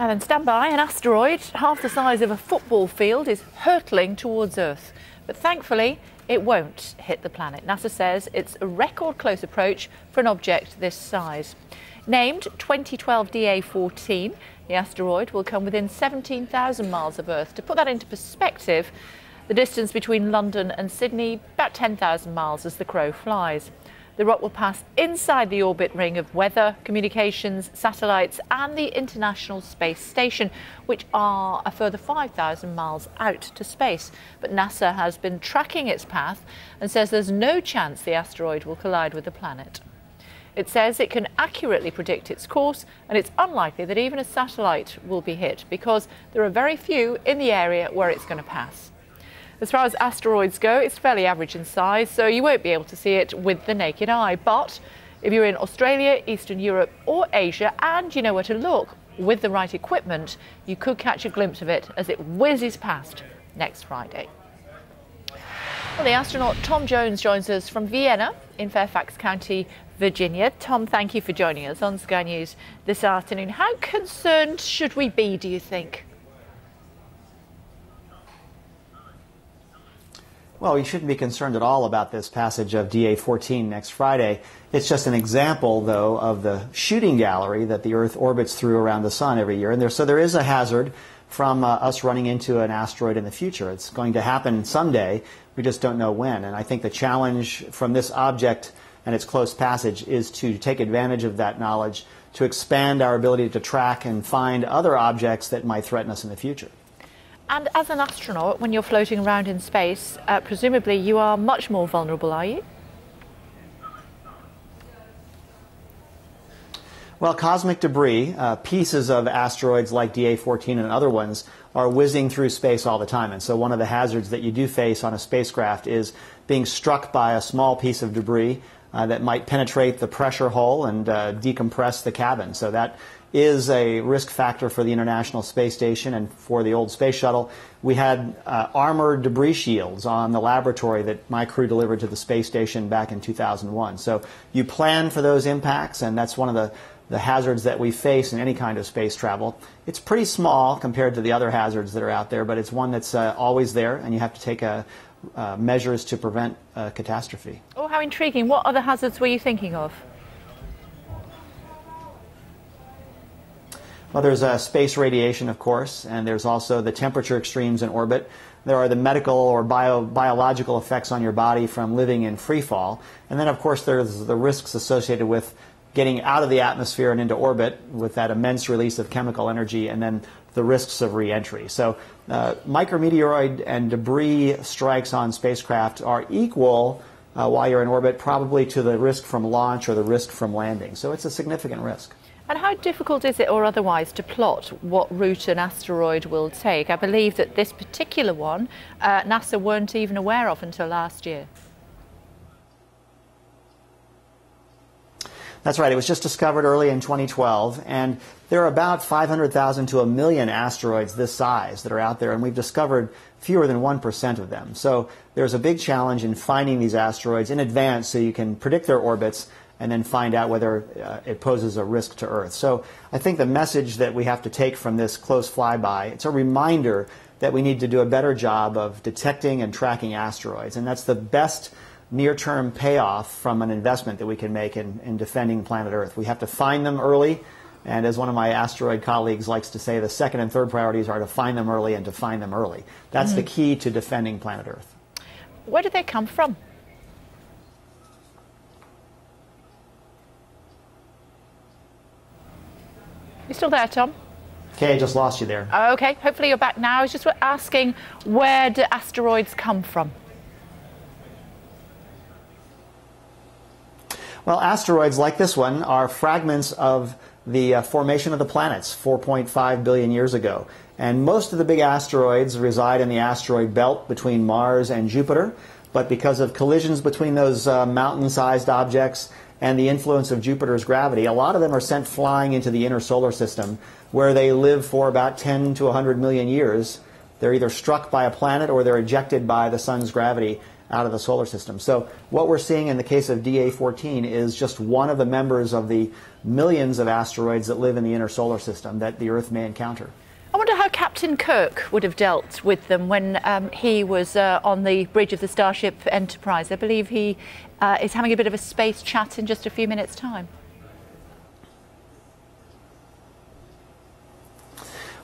And then stand by, an asteroid half the size of a football field is hurtling towards Earth. But thankfully, it won't hit the planet. NASA says it's a record close approach for an object this size. Named 2012 DA14, the asteroid will come within 17,000 miles of Earth. To put that into perspective, the distance between London and Sydney, about 10,000 miles as the crow flies. The rock will pass inside the orbit ring of weather, communications, satellites and the International Space Station, which are a further 5,000 miles out to space. But NASA has been tracking its path and says there's no chance the asteroid will collide with the planet. It says it can accurately predict its course, and it's unlikely that even a satellite will be hit because there are very few in the area where it's going to pass. As far as asteroids go, it's fairly average in size, so you won't be able to see it with the naked eye. But if you're in Australia, Eastern Europe or Asia and you know where to look, with the right equipment, you could catch a glimpse of it as it whizzes past next Friday. Well, the astronaut Tom Jones joins us from Vienna in Fairfax County, Virginia. Tom, thank you for joining us on Sky News this afternoon. How concerned should we be, do you think? Well, we shouldn't be concerned at all about this passage of DA14 next Friday. It's just an example, though, of the shooting gallery that the Earth orbits through around the Sun every year. And so there is a hazard from us running into an asteroid in the future. It's going to happen someday. We just don't know when. And I think the challenge from this object and its close passage is to take advantage of that knowledge to expand our ability to track and find other objects that might threaten us in the future. And as an astronaut, when you're floating around in space, presumably you are much more vulnerable, are you? Well, cosmic debris, pieces of asteroids like DA14 and other ones, are whizzing through space all the time. And so one of the hazards that you do face on a spacecraft is being struck by a small piece of debris that might penetrate the pressure hull and decompress the cabin. So that is a risk factor for the International Space Station and for the old space shuttle. We had armored debris shields on the laboratory that my crew delivered to the space station back in 2001. So you plan for those impacts, and that's one of the hazards that we face in any kind of space travel. It's pretty small compared to the other hazards that are out there, but it's one that's always there, and you have to take measures to prevent catastrophe. Oh, how intriguing. What other hazards were you thinking of? Well, there's space radiation, of course, and there's also the temperature extremes in orbit. There are the medical or biological effects on your body from living in free fall. And then, of course, there's the risks associated with getting out of the atmosphere and into orbit with that immense release of chemical energy, and then the risks of re-entry. So micrometeoroid and debris strikes on spacecraft are equal while you're in orbit, probably to the risk from launch or the risk from landing. So it's a significant risk. And how difficult is it, or otherwise, to plot what route an asteroid will take? I believe that this particular one, NASA weren't even aware of until last year. That's right. It was just discovered early in 2012, and there are about 500,000 to 1 million asteroids this size that are out there, and we've discovered fewer than 1% of them. So there's a big challenge in finding these asteroids in advance so you can predict their orbits and then find out whether it poses a risk to Earth. So I think the message that we have to take from this close flyby, it's a reminder that we need to do a better job of detecting and tracking asteroids, and that's the best near-term payoff from an investment that we can make in defending planet Earth. We have to find them early, and as one of my asteroid colleagues likes to say, the second and third priorities are to find them early and to find them early. That's the key to defending planet Earth. Where do they come from? You still there, Tom? Okay, I just lost you there. Okay, hopefully you're back now. I was just asking, where do asteroids come from? Well, asteroids like this one are fragments of the formation of the planets 4.5 billion years ago. And most of the big asteroids reside in the asteroid belt between Mars and Jupiter. But because of collisions between those mountain-sized objects and the influence of Jupiter's gravity, a lot of them are sent flying into the inner solar system, where they live for about 10 to 100 million years. They're either struck by a planet or they're ejected by the sun's gravity out of the solar system. So what we're seeing in the case of DA14 is just one of the members of the millions of asteroids that live in the inner solar system that the Earth may encounter. I wonder how Captain Kirk would have dealt with them when he was on the bridge of the Starship Enterprise. I believe he is having a bit of a space chat in just a few minutes' time.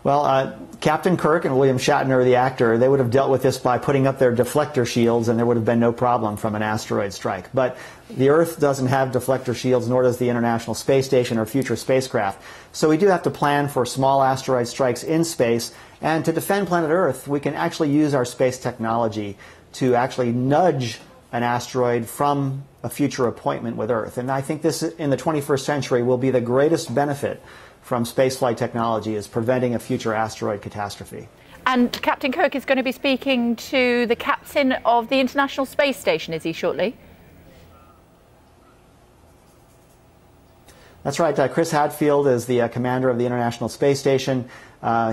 Well, Captain Kirk and William Shatner, the actor, they would have dealt with this by putting up their deflector shields, and there would have been no problem from an asteroid strike. But the Earth doesn't have deflector shields, nor does the International Space Station or future spacecraft. So we do have to plan for small asteroid strikes in space. And to defend planet Earth, we can actually use our space technology to actually nudge an asteroid from a future appointment with Earth. And I think this, in the 21st century, will be the greatest benefit from spaceflight technology, is preventing a future asteroid catastrophe. And Captain Kirk is going to be speaking to the captain of the International Space Station, is he, shortly? That's right. Chris Hadfield is the commander of the International Space Station.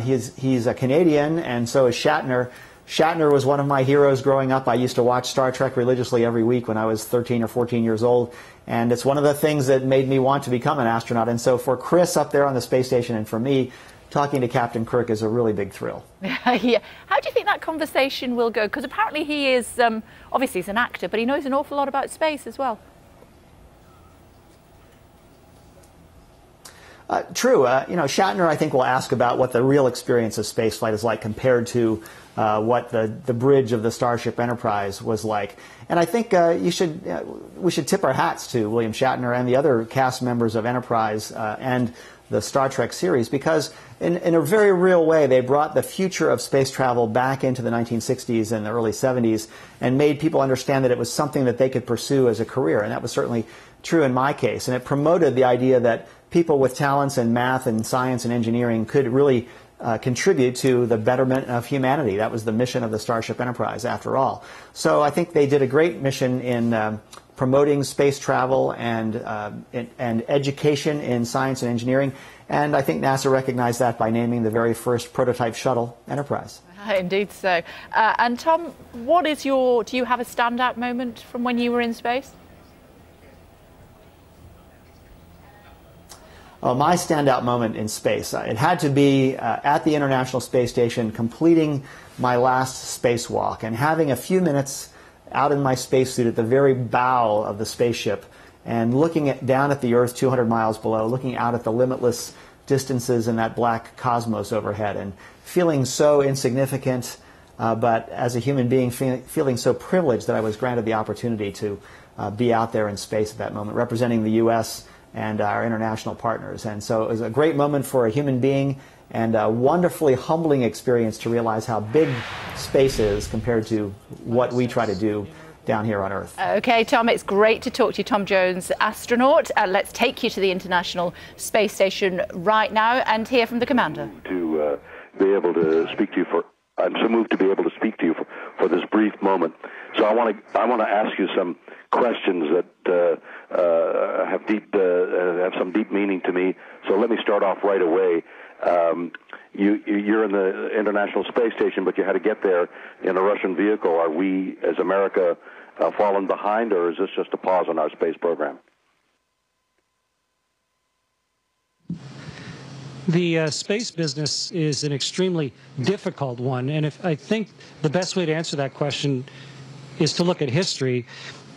He's a Canadian, and so is Shatner. Shatner was one of my heroes growing up. I used to watch Star Trek religiously every week when I was 13 or 14 years old. And it's one of the things that made me want to become an astronaut. And so for Chris up there on the space station, and for me, talking to Captain Kirk is a really big thrill. Yeah. How do you think that conversation will go? Because apparently he is, obviously he's an actor, but he knows an awful lot about space as well. True. Shatner, I think, will ask about what the real experience of spaceflight is like compared to what the bridge of the Starship Enterprise was like. And I think we should tip our hats to William Shatner and the other cast members of Enterprise and the Star Trek series, because in a very real way, they brought the future of space travel back into the 1960s and the early 70s and made people understand that it was something that they could pursue as a career. And that was certainly true in my case. And it promoted the idea that people with talents in math and science and engineering could really contribute to the betterment of humanity. That was the mission of the Starship Enterprise, after all. So I think they did a great mission in promoting space travel and education in science and engineering. And I think NASA recognized that by naming the very first prototype shuttle Enterprise. Indeed so. And Tom, do you have a standout moment from when you were in space? Oh, my standout moment in space, it had to be at the International Space Station, completing my last spacewalk and having a few minutes out in my spacesuit at the very bow of the spaceship and looking down at the Earth 200 miles below, looking out at the limitless distances in that black cosmos overhead and feeling so insignificant, but as a human being feeling so privileged that I was granted the opportunity to be out there in space at that moment, representing the U.S. and our international partners. And so it was a great moment for a human being and a wonderfully humbling experience to realize how big space is compared to what we try to do down here on Earth. Okay, Tom, it's great to talk to you. Tom Jones, astronaut. Let's take you to the International Space Station right now and hear from the commander. To be able to speak to you I'm so moved to be able to speak to you for this brief moment. So I want to ask you some questions that have some deep meaning to me. So let me start off right away. You're in the International Space Station, but you had to get there in a Russian vehicle. Are we, as America, fallen behind, or is this just a pause on our space program? The space business is an extremely difficult one, and I think the best way to answer that question is to look at history.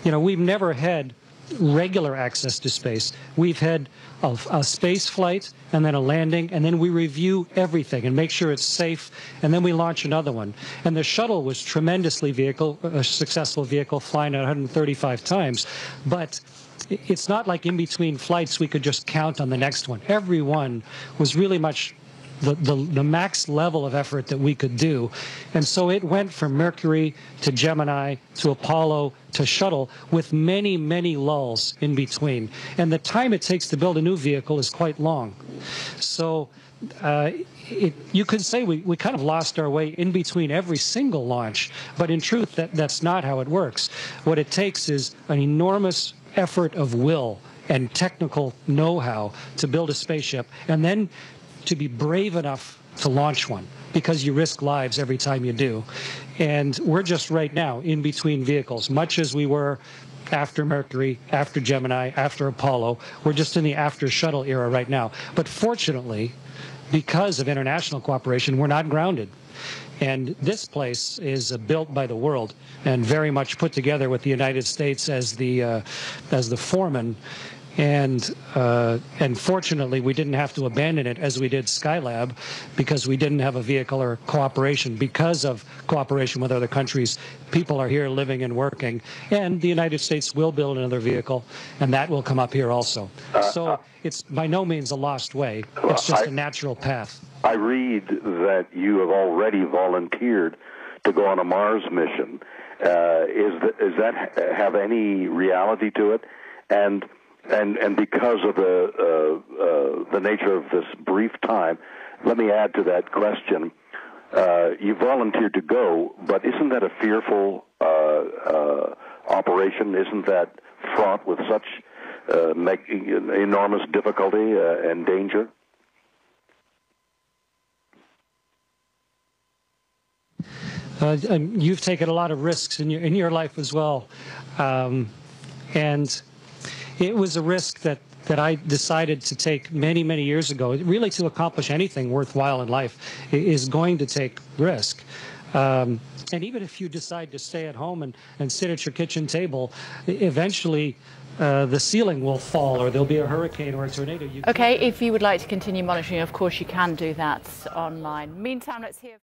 We've never had regular access to space. We've had a space flight and then a landing, and then we review everything and make sure it's safe, and then we launch another one. And the shuttle was tremendously a successful vehicle, flying 135 times. But it's not like in between flights we could just count on the next one. Every one was really much the max level of effort that we could do. And so it went from Mercury to Gemini to Apollo to shuttle with many, many lulls in between. And the time it takes to build a new vehicle is quite long. So you could say we kind of lost our way in between every single launch. But in truth, that's not how it works. What it takes is an enormous effort of will and technical know-how to build a spaceship, and then to be brave enough to launch one because you risk lives every time you do. And we're just right now in between vehicles, much as we were after Mercury, after Gemini, after Apollo. We're just in the after shuttle era right now. But fortunately, because of international cooperation, we're not grounded. And this place is built by the world and very much put together with the United States as the foreman. And fortunately, we didn't have to abandon it as we did Skylab because we didn't have a vehicle or cooperation. Because of cooperation with other countries, people are here living and working. And the United States will build another vehicle, and that will come up here also. So it's by no means a lost way. It's just a natural path. I read that you have already volunteered to go on a Mars mission. Is that have any reality to it? And because of the nature of this brief time, let me add to that question. You volunteered to go, but isn't that a fearful operation? Isn't that fraught with such enormous difficulty and danger? You've taken a lot of risks in your life as well, and it was a risk that I decided to take many years ago. Really, to accomplish anything worthwhile in life is going to take risk. And even if you decide to stay at home and sit at your kitchen table, eventually the ceiling will fall, or there'll be a hurricane or a tornado. Okay, if you would like to continue monitoring, of course you can do that online. Meantime, let's hear